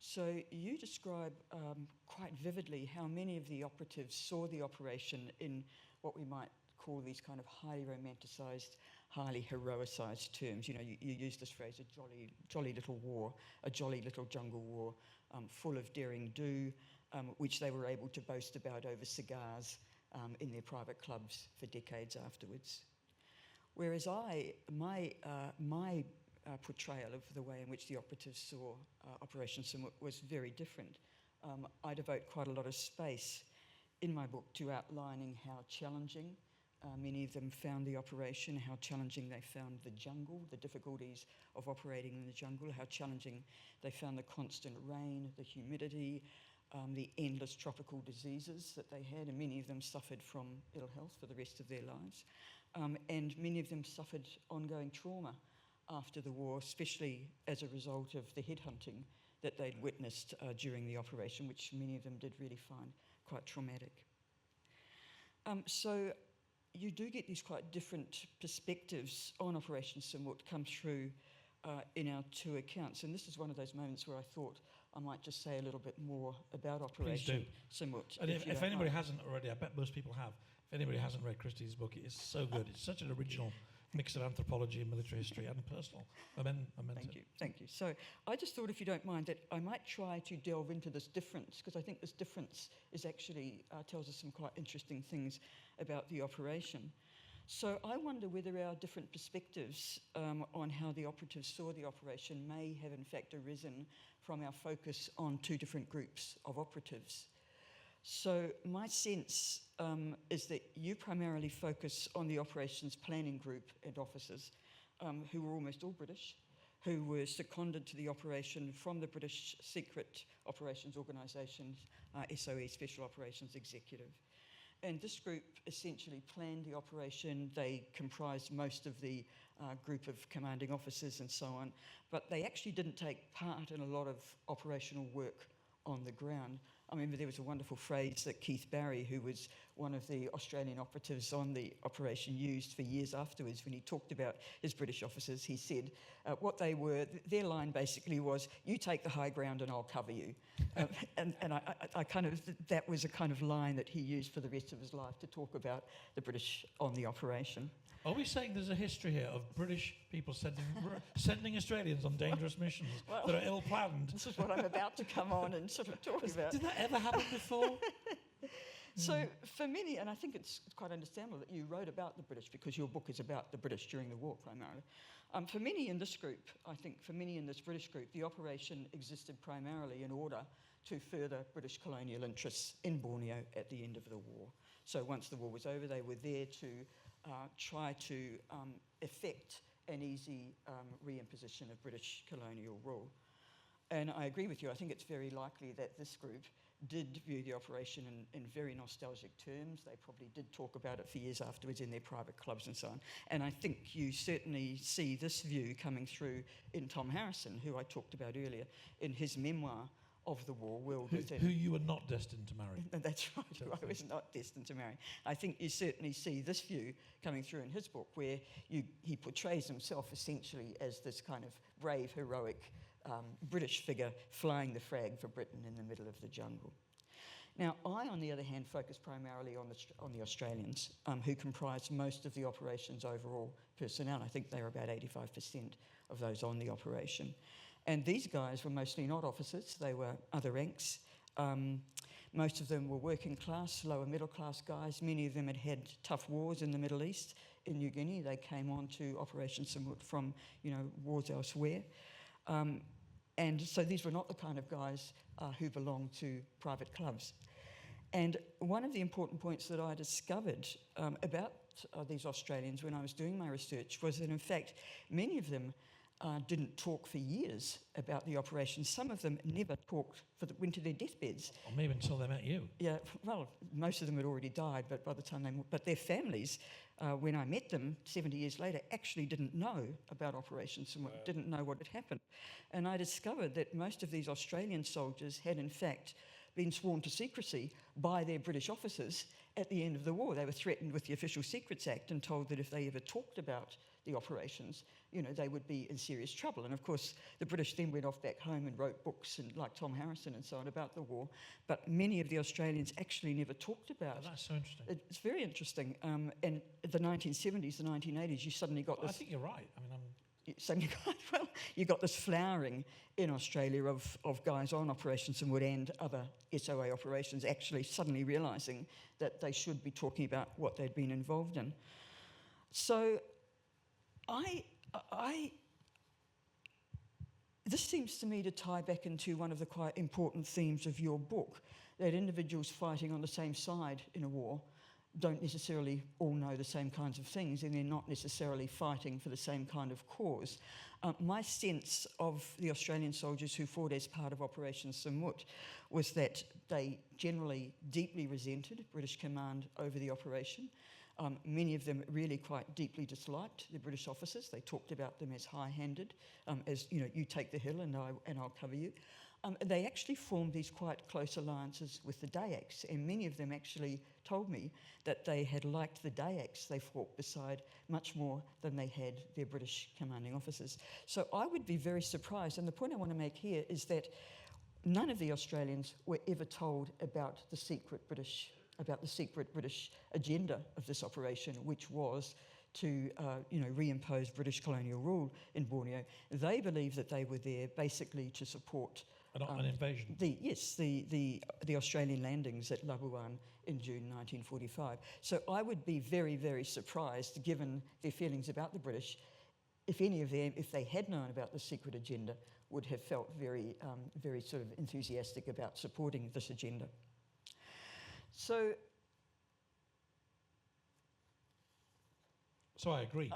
So you describe quite vividly how many of the operatives saw the operation in what we might call these kind of highly romanticised, highly heroicised terms. You use this phrase, a jolly little war, a jolly little jungle war, full of daring do, which they were able to boast about over cigars in their private clubs for decades afterwards. Whereas my portrayal of the way in which the operatives saw Operation Semut was very different. I devote quite a lot of space in my book to outlining how challenging many of them found the operation, how challenging they found the jungle, the difficulties of operating in the jungle, how challenging they found the constant rain, the humidity, the endless tropical diseases that they had, and many of them suffered from ill health for the rest of their lives. And many of them suffered ongoing trauma after the war, especially as a result of the headhunting that they'd witnessed during the operation, which many of them did really find quite traumatic. So you do get these quite different perspectives on Operation Semut come through in our two accounts. And this is one of those moments where I thought I might just say a little bit more about Operation Semut. And if anybody hasn't already, I bet most people have, if anybody hasn't read Christine's book, it is so good. It's such an original mix of anthropology and military history and personal. Thank you. So I just thought, if you don't mind, that I might try to delve into this difference, because I think this difference is actually tells us some quite interesting things about the operation. So I wonder whether our different perspectives on how the operatives saw the operation may have in fact arisen from our focus on two different groups of operatives. So my sense is that you primarily focus on the operations planning group and officers who were almost all British, who were seconded to the operation from the British Secret Operations Organisation, SOE, Special Operations Executive. And this group essentially planned the operation. They comprised most of the group of commanding officers and so on, but they actually didn't take part in a lot of operational work on the ground. I remember there was a wonderful phrase that Keith Barry, who was one of the Australian operatives on the operation, used for years afterwards when he talked about his British officers. He said what they were, their line basically was, "You take the high ground and I'll cover you." And I kind of, that was a kind of line that he used for the rest of his life to talk about the British on the operation. Are we saying there's a history here of British people sending Australians on dangerous missions that are ill-planned? This is what I'm about to come on and sort of talk about. Did that ever happen before? So for many, and I think it's quite understandable that you wrote about the British because your book is about the British during the war primarily. For many in this group, I think for many in this British group, the operation existed primarily in order to further British colonial interests in Borneo at the end of the war. So once the war was over, they were there to try to effect an easy reimposition of British colonial rule. And I agree with you. I think it's very likely that this group did view the operation in very nostalgic terms. They probably did talk about it for years afterwards in their private clubs and so on. And I think you certainly see this view coming through in Tom Harrison, who I talked about earlier, in his memoir of the war, World Within. Who you were not destined to marry. That's right, who I was not destined to marry. I think you certainly see this view coming through in his book, where he portrays himself essentially as this kind of brave, heroic British figure flying the flag for Britain in the middle of the jungle. Now, I, on the other hand, focus primarily on the Australians, who comprise most of the operation's overall personnel. I think they were about 85% of those on the operation. And these guys were mostly not officers, they were other ranks. Most of them were working class, lower middle class guys. Many of them had had tough wars in the Middle East, in New Guinea. They came on to Operation Semut from, wars elsewhere. And so these were not the kind of guys who belonged to private clubs. And one of the important points that I discovered about these Australians when I was doing my research was that, in fact, many of them didn't talk for years about the operation. Some of them never talked went to their deathbeds. Or maybe until they met you. Yeah, well, most of them had already died, but by the time but their families, when I met them 70 years later, actually didn't know about Operation Semut, didn't know what had happened. And I discovered that most of these Australian soldiers had, in fact, been sworn to secrecy by their British officers at the end of the war. They were threatened with the Official Secrets Act and told that if they ever talked about the operations, they would be in serious trouble. And of course, the British then went off back home and wrote books, and like Tom Harrison and so on, about the war. But many of the Australians actually never talked about it. Oh, that's so interesting. It's very interesting. And the 1970s, the 1980s, you suddenly got this... I think you're right. You got this flowering in Australia of guys on Operation Semut and other SOA operations actually suddenly realising that they should be talking about what they'd been involved in. So this seems to me to tie back into one of the quite important themes of your book, that individuals fighting on the same side in a war don't necessarily all know the same kinds of things, and they're not necessarily fighting for the same kind of cause. My sense of the Australian soldiers who fought as part of Operation Semut was that they generally deeply resented British command over the operation. Many of them really quite deeply disliked the British officers. They talked about them as high-handed, as, you take the hill and I'll cover you. They actually formed these quite close alliances with the Dayaks, and many of them actually told me that they had liked the Dayaks they fought beside much more than they had their British commanding officers. So I would be very surprised, and the point I want to make here is that none of the Australians were ever told about the secret British agenda of this operation, which was to reimpose British colonial rule in Borneo. They believed that they were there basically to support an invasion. The Australian landings at Labuan in June 1945. So I would be very, very surprised, given their feelings about the British, if any of them, if they had known about the secret agenda, would have felt very, very sort of enthusiastic about supporting this agenda. So I agree.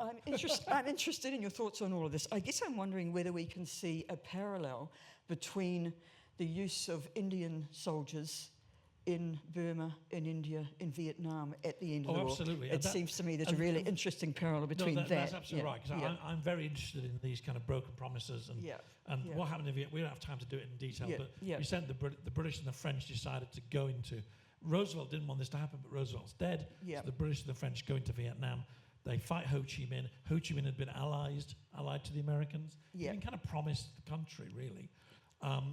I'm interested in your thoughts on all of this. I guess I'm wondering whether we can see a parallel between the use of Indian soldiers in Burma, in India, in Vietnam at the end of the war. Absolutely. It seems to me there's a really interesting parallel between that. That's absolutely right, because I'm very interested in these kind of broken promises and what happened in Vietnam. We don't have time to do it in detail, but you said the British and the French decided to go into... Roosevelt didn't want this to happen, but Roosevelt's dead. So the British and the French go into Vietnam. They fight Ho Chi Minh. Ho Chi Minh had been allied to the Americans. He'd been kind of promised the country, really.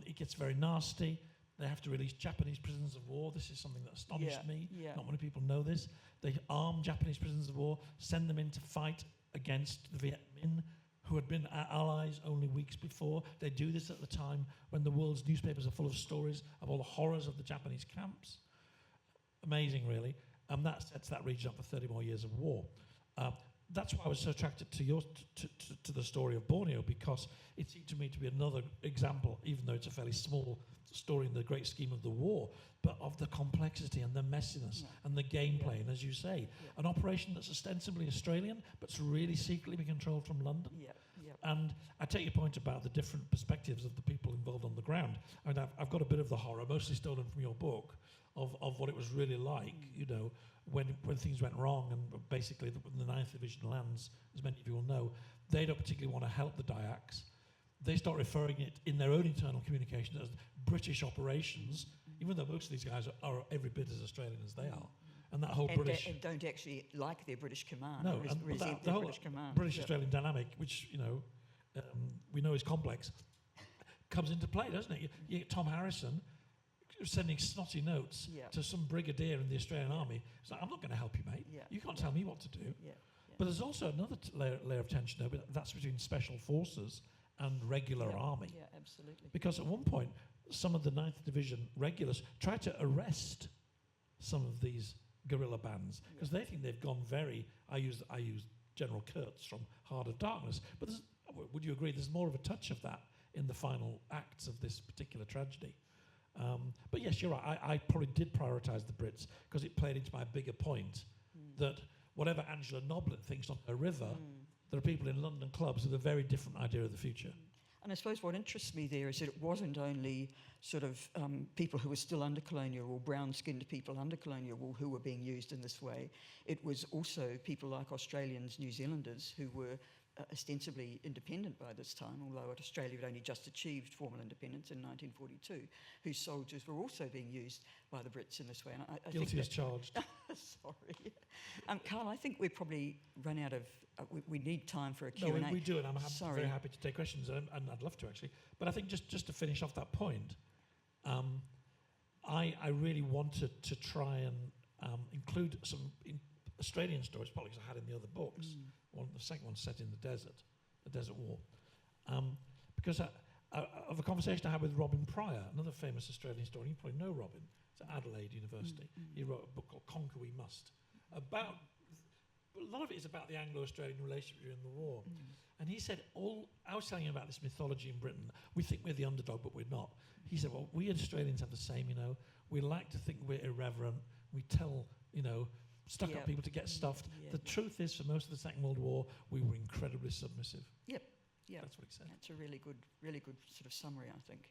It gets very nasty. They have to release Japanese prisoners of war. This is something that astonished me. Not many people know this. They arm Japanese prisoners of war, send them in to fight against the Viet Minh, who had been allies only weeks before. They do this at the time when the world's newspapers are full of stories of all the horrors of the Japanese camps. Amazing, really. And that sets that region up for 30 more years of war. that's why I was so attracted to the story of Borneo, because it seemed to me to be another example, even though it's a fairly small story in the great scheme of the war, but of the complexity and the messiness and the gameplay. And as you say, an operation that's ostensibly Australian, but's really secretly being controlled from London. And I take your point about the different perspectives of the people involved on the ground. I mean, I've got a bit of the horror, mostly stolen from your book, of what it was really like, you know, when things went wrong, and basically the 9th Division lands, as many of you will know, they don't particularly want to help the Dayaks. They start referring it in their own internal communication as British operations, even though most of these guys are every bit as Australian as they are. And that whole British... And don't actually like their British command. No, resent the their whole British command. British-Australian dynamic, which, you know, we know is complex, comes into play, doesn't it? You get Tom Harrison sending snotty notes to some brigadier in the Australian Army. It's like, I'm not going to help you, mate. You can't tell me what to do. But there's also another layer of tension, though, but that's between special forces and regular army. Yeah, absolutely. Because at one point, some of the 9th Division regulars tried to arrest some of these guerrilla bands, because they think they've gone very... I use General Kurtz from Heart of Darkness, but would you agree there's more of a touch of that in the final acts of this particular tragedy? But yes, you're right. I probably did prioritise the Brits because it played into my bigger point that whatever Angela Noblet thinks on her river, there are people in London clubs with a very different idea of the future. And I suppose what interests me there is that it wasn't only sort of people who were still under colonial rule, brown-skinned people under colonial rule, who were being used in this way. It was also people like Australians, New Zealanders, who were ostensibly independent by this time, although Australia had only just achieved formal independence in 1942, whose soldiers were also being used by the Brits in this way. And I Guilty think as charged. Sorry. Carl, I think we've probably run out of... we need time for a Q&A. No, we do, and I'm very happy to take questions, and I'd love to, actually. But I think just to finish off that point, I really wanted to try and include some Australian stories, probably because I had in the other books. The second one set in the Desert War. Because of a conversation I had with Robin Pryor, another famous Australian historian. You probably know Robin. It's at Adelaide University. He wrote a book called Conquer We Must. A lot of it is about the Anglo-Australian relationship during the war. And he said, I was telling him about this mythology in Britain. We think we're the underdog, but we're not. He said, well, we Australians have the same, you know. We like to think we're irreverent. We tell, you know, stuck-up people to get stuffed. The truth is, for most of the Second World War, we were incredibly submissive. That's what he said. That's a really good sort of summary, I think.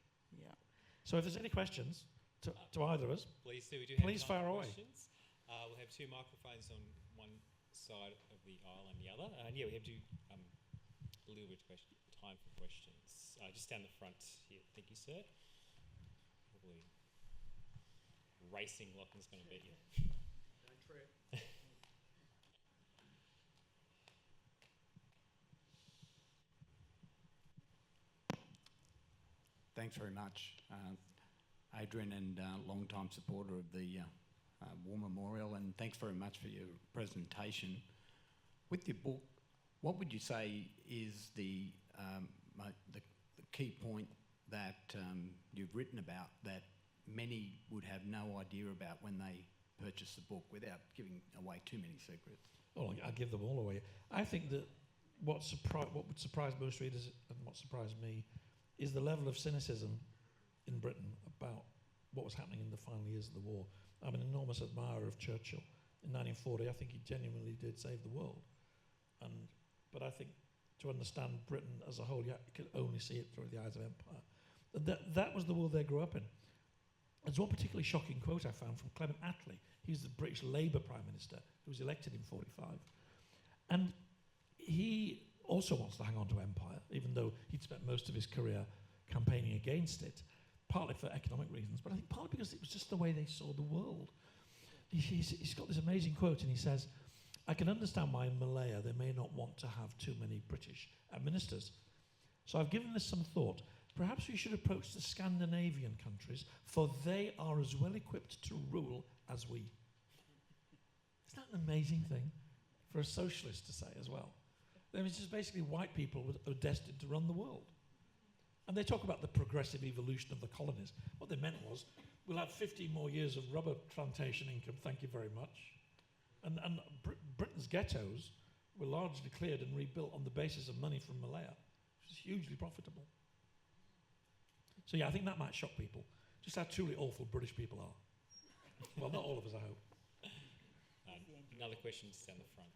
So if there's any questions to either of us, please do. Please fire away. Questions. We'll have two microphones on one side of the aisle and the other. And we have a little bit of time for questions. Just down the front here. Thank you, sir. Probably racing Lachlan's going to beat you. Don't trip. Thanks very much, Adrian, and long-time supporter of the War Memorial, and thanks very much for your presentation. With your book, what would you say is the key point that you've written about that many would have no idea about when they purchase the book, without giving away too many secrets? Oh, I'll give them all away. I think that what would surprise most readers, and what surprised me, is the level of cynicism in Britain about what was happening in the final years of the war. I'm an enormous admirer of Churchill. In 1940, I think he genuinely did save the world. But I think to understand Britain as a whole, you could only see it through the eyes of empire. That was the world they grew up in. There's one particularly shocking quote I found from Clement Attlee. He's the British Labour Prime Minister who was elected in 45. And he also wants to hang on to empire, even though he'd spent most of his career campaigning against it, partly for economic reasons, but I think partly because it was just the way they saw the world. He's got this amazing quote, and he says, I can understand why in Malaya they may not want to have too many British ministers. So I've given this some thought. Perhaps we should approach the Scandinavian countries, for they are as well equipped to rule as we. Isn't that an amazing thing for a socialist to say as well? I mean, it's just basically white people who are destined to run the world. And they talk about the progressive evolution of the colonies. What they meant was, we'll have 15 more years of rubber plantation income, thank you very much. And Britain's ghettos were largely cleared and rebuilt on the basis of money from Malaya, which was hugely profitable. So yeah, I think that might shock people, just how truly awful British people are. Well, not all of us, I hope. Another question just down the front.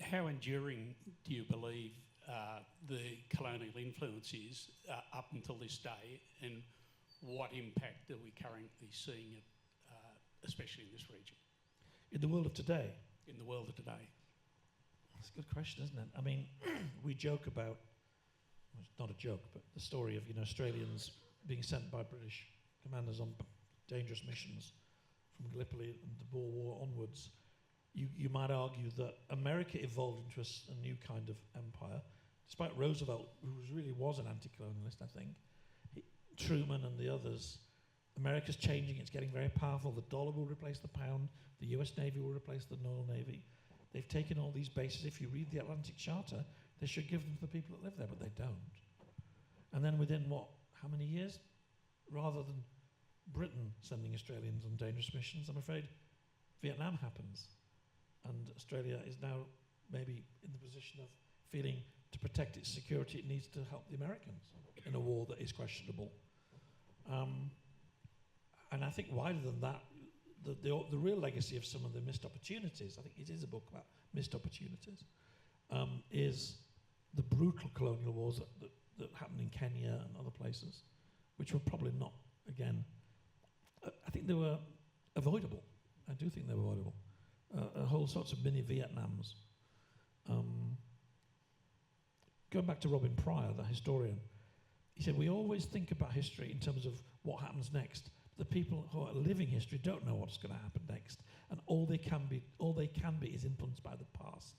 How enduring do you believe the colonial influence is up until this day, and what impact are we currently seeing, especially in this region? In the world of today? In the world of today. That's a good question, isn't it? I mean, we joke about, well, it's not a joke, but the story of Australians being sent by British commanders on dangerous missions from Gallipoli and the Boer War onwards. You might argue that America evolved into a new kind of empire, despite Roosevelt, who really was an anti-colonialist, I think. Truman and the others. America's changing, it's getting very powerful. The dollar will replace the pound, the US Navy will replace the Royal Navy. They've taken all these bases. If you read the Atlantic Charter, they should give them to the people that live there, but they don't. And then within how many years? Rather than Britain sending Australians on dangerous missions, I'm afraid Vietnam happens. And Australia is now maybe in the position of feeling to protect its security, it needs to help the Americans in a war that is questionable. And I think wider than that, the real legacy of some of the missed opportunities, I think it is a book about missed opportunities, is the brutal colonial wars that happened in Kenya and other places, which were probably not, again, I think they were avoidable. I do think they were avoidable. A whole sorts of mini Vietnams. Going back to Robin Pryor, the historian, he said, we always think about history in terms of what happens next. The people who are living history don't know what's going to happen next, and all they can be is influenced by the past.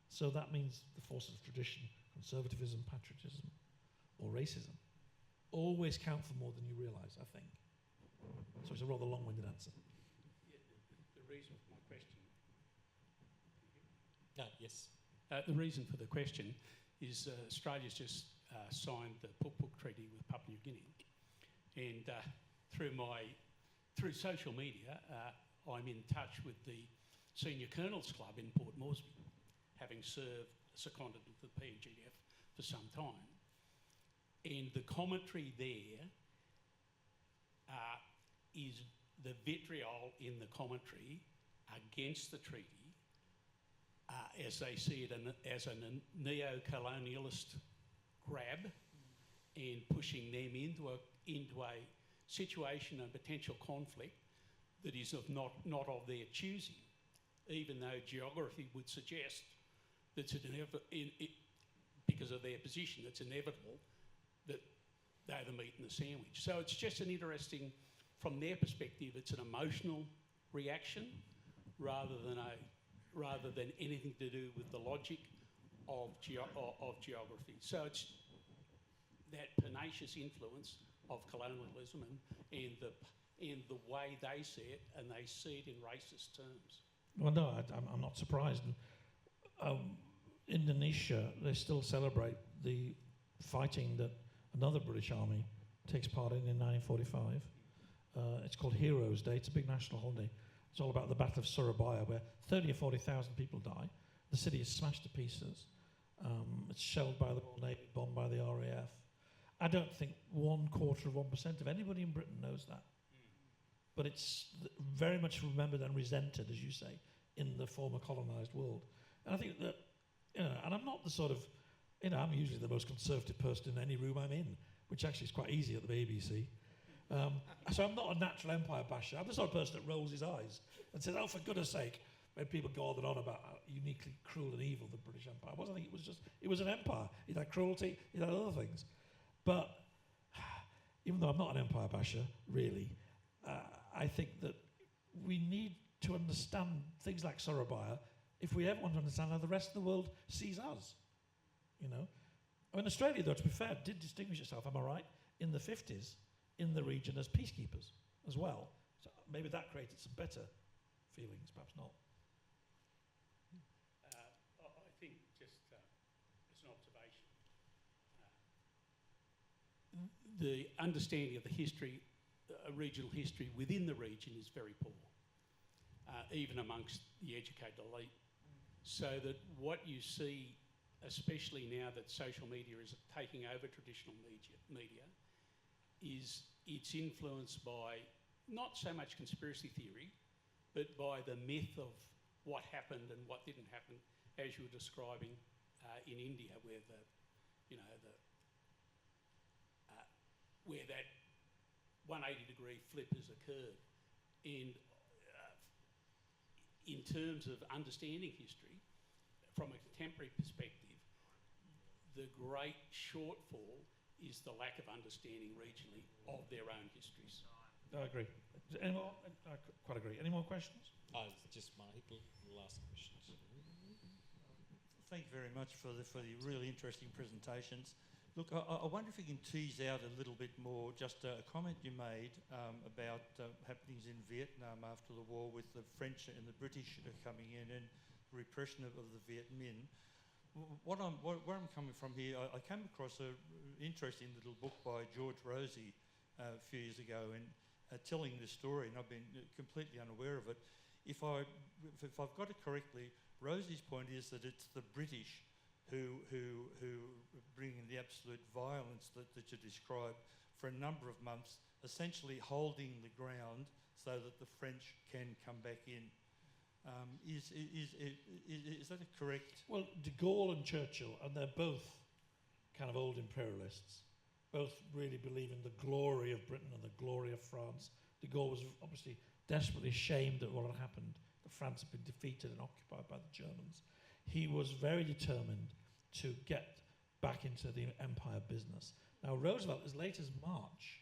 So that means the forces of tradition, conservatism, patriotism, or racism, always count for more than you realise, I think. So it's a rather long-winded answer. Yeah, the reason for my question. Yes. The reason for the question is Australia's just signed the Puk-Puk Treaty with Papua New Guinea, and through social media, I'm in touch with the Senior Colonels Club in Port Moresby, having seconded to the PNGF for some time. And the commentary there is the vitriol in the commentary against the treaty, as they see it as a neo-colonialist grab, and pushing them into a situation and potential conflict that is not of their choosing, even though geography would suggest that because of their position, it's inevitable that they're the meat and the sandwich. So it's just an interesting, from their perspective, it's an emotional reaction rather than anything to do with the logic of geography. So it's that pernicious influence of colonialism and the way they see it, and they see it in racist terms. Well, no, I'm not surprised. Indonesia, they still celebrate the fighting that another British army takes part in 1945. It's called Heroes' Day. It's a big national holiday. It's all about the Battle of Surabaya, where 30 or 40,000 people die. The city is smashed to pieces. It's shelled by the Royal Navy, bombed by the RAF. I don't think 0.25% of anybody in Britain knows that. But it's very much remembered and resented, as you say, in the former colonised world. And I think that, and I'm not the sort of, I'm usually the most conservative person in any room I'm in, which actually is quite easy at the BBC. So I'm not a natural empire basher. I'm the sort of person that rolls his eyes and says, oh, for goodness sake, when people go on and on about how uniquely cruel and evil the British Empire was. I think it was an empire. It had cruelty, it had other things. But even though I'm not an empire basher, really, I think that we need to understand things like Surabaya if we ever want to understand how the rest of the world sees us. I mean, Australia, though, to be fair, did distinguish itself, am I right, in the 50s in the region as peacekeepers as well. So maybe that created some better feelings, perhaps not. I think just as an observation, the understanding of the history, regional history within the region is very poor, even amongst the educated elite. So that what you see, especially now that social media is taking over traditional media, is it's influenced by not so much conspiracy theory, but by the myth of what happened and what didn't happen, as you were describing in India, where where that 180-degree flip has occurred. And in terms of understanding history, from a contemporary perspective, the great shortfall is the lack of understanding regionally of their own histories. I agree. Any more? I quite agree. Any more questions? Just my last questions. Thank you very much for the really interesting presentations. Look, I wonder if you can tease out a little bit more just a comment you made about happenings in Vietnam after the war with the French and the British coming in and repression of the Viet Minh. Where I'm coming from here, I came across an interesting little book by George Rosey a few years ago and telling the story, and I've been completely unaware of it. If I've got it correctly, Rosey's point is that it's the British who bring in the absolute violence that you described for a number of months, essentially holding the ground so that the French can come back in. Is that a correct? Well, de Gaulle and Churchill, and they're both kind of old imperialists, both really believe in the glory of Britain and the glory of France. De Gaulle was obviously desperately ashamed at what had happened, that France had been defeated and occupied by the Germans. He was very determined to get back into the empire business. Now, Roosevelt, as late as March,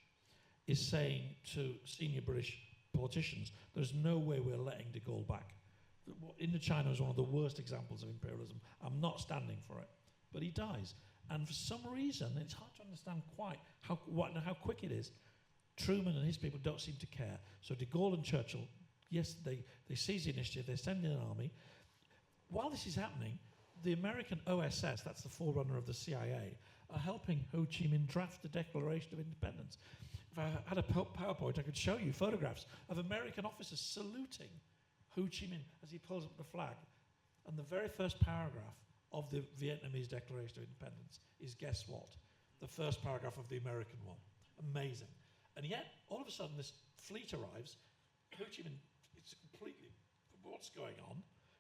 is saying to senior British politicians, there's no way we're letting de Gaulle back. Indochina is one of the worst examples of imperialism. I'm not standing for it. But he dies. And for some reason, it's hard to understand quite how quick it is, Truman and his people don't seem to care. So de Gaulle and Churchill, yes, they seize the initiative, they send in an army. While this is happening, the American OSS, that's the forerunner of the CIA, are helping Ho Chi Minh draft the Declaration of Independence. If I had a PowerPoint, I could show you photographs of American officers saluting Ho Chi Minh as he pulls up the flag. And the very first paragraph of the Vietnamese Declaration of Independence is, guess what? The first paragraph of the American one. Amazing. And yet, all of a sudden, this fleet arrives. Ho Chi Minh, it's completely, what's going on?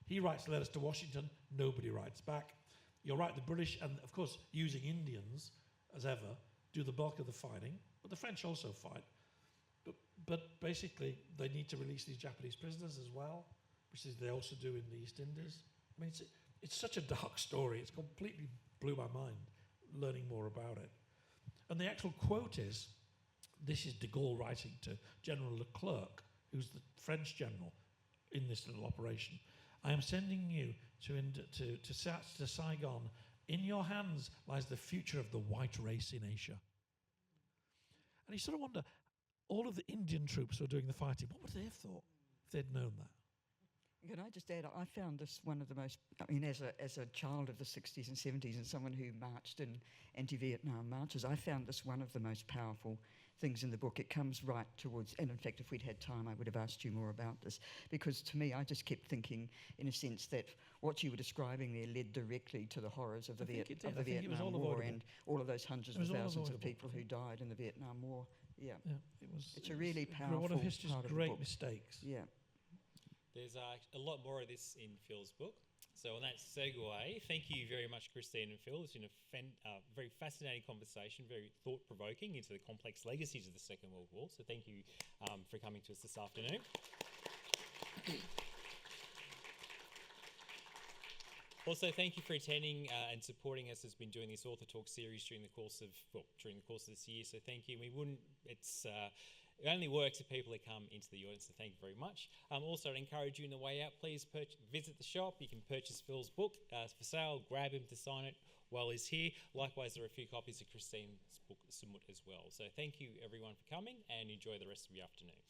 He writes letters to Washington, nobody writes back. You're right, the British, and of course, using Indians, as ever, do the bulk of the fighting, but the French also fight. But basically, they need to release these Japanese prisoners as well, which is they also do in the East Indies. I mean, it's such a dark story. It's completely blew my mind, learning more about it. And the actual quote is, this is de Gaulle writing to General Leclerc, who's the French general in this little operation. I am sending you to Saigon. In your hands lies the future of the white race in Asia. And you sort of wonder, all of the Indian troops who are doing the fighting, what would they have thought if they'd known that? Can I just add, I found this one of the most, I mean, as a child of the 60s and 70s and someone who marched in anti-Vietnam marches, I found this one of the most powerful things in the book. It comes right towards, and in fact, if we'd had time, I would have asked you more about this, because to me, I just kept thinking, in a sense, that what you were describing there led directly to the horrors of the Vietnam War and all of those hundreds of thousands of people who died in the Vietnam War. Yeah, it's a really powerful one of history's part of great the book. mistakes. Yeah. There's a lot more of this in Phil's book. So on that segue, thank you very much, Christine and Phil. It's been a very fascinating conversation, very thought-provoking into the complex legacies of the Second World War. So thank you for coming to us this afternoon. Also, thank you for attending and supporting us as we've been doing this Author Talk series during the course of this year. So thank you. It only works if people that come into the audience, so thank you very much. Also, I'd encourage you on the way out, please visit the shop. You can purchase Phil's book for sale, grab him to sign it while he's here. Likewise, there are a few copies of Christine's book, Semut, as well. So thank you, everyone, for coming, and enjoy the rest of your afternoon.